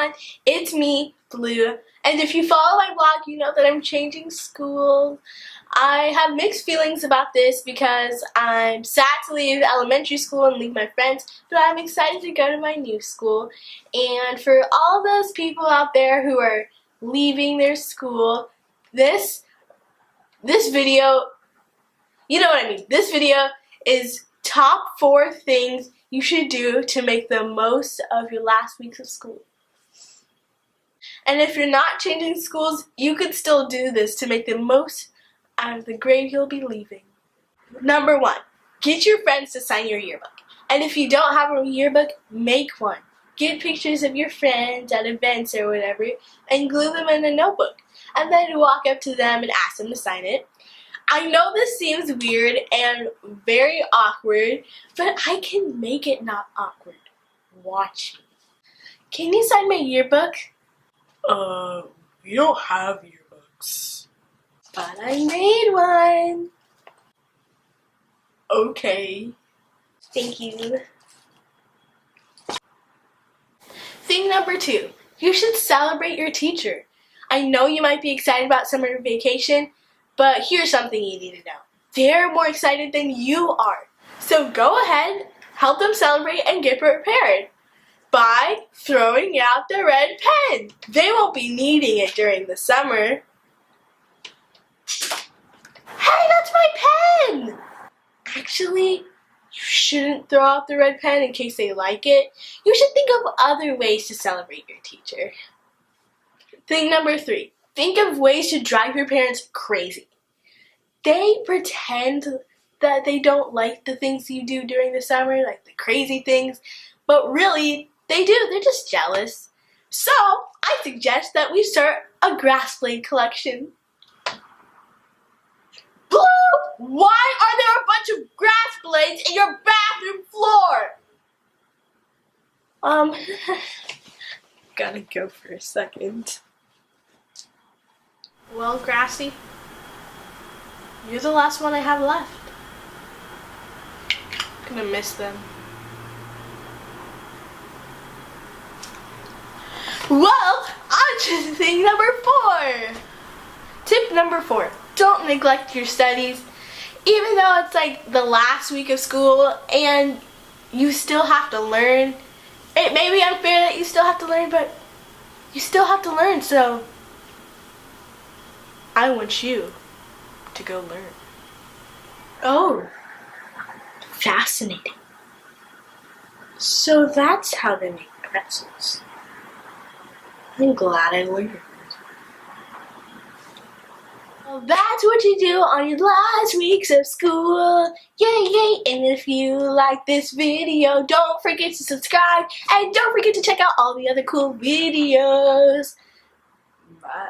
everyone, it's me, Bleau, and if you follow my blog, you know that I'm changing schools. I have mixed feelings about this because I'm sad to leave elementary school and leave my friends, but I'm excited to go to my new school. And for all those people out there who are leaving their school, this video, you know what I mean. This video is top 4 things you should do to make the most of your last weeks of school. And if you're not changing schools, you could still do this to make the most out of the grade you'll be leaving. Number 1, get your friends to sign your yearbook. And if you don't have a yearbook, make one. Get pictures of your friends at events or whatever and glue them in a notebook. And then walk up to them and ask them to sign it. I know this seems weird and very awkward, but I can make it not awkward. Watch me. Can you sign my yearbook? We don't have yearbooks. But I made one. Okay. Thank you. Thing number 2, you should celebrate your teacher. I know you might be excited about summer vacation, but here's something you need to know. They're more excited than you are. So go ahead, help them celebrate and get prepared by throwing out the red pen. They won't be needing it during the summer. Hey, that's my pen! Actually, you shouldn't throw out the red pen in case they like it. You should think of other ways to celebrate your teacher. Thing number 3, think of ways to drive your parents crazy. They pretend that they don't like the things you do during the summer, like the crazy things, but really, they do. They're just jealous. So, I suggest that we start a grass blade collection. Bleau, why are there a bunch of grass blades in your bathroom floor? Gotta go for a second. Well, Grassy, you're the last one I have left. I'm gonna miss them. Well, on to thing number 4. Tip number 4, don't neglect your studies. Even though it's like the last week of school and you still have to learn. It may be unfair that you still have to learn, but you still have to learn, so I want you to go learn. Oh, fascinating. So that's how they make pretzels. I'm glad I learned. Well, that's what you do on your last weeks of school. Yay, yay. And if you like this video, don't forget to subscribe. And don't forget to check out all the other cool videos. Bye.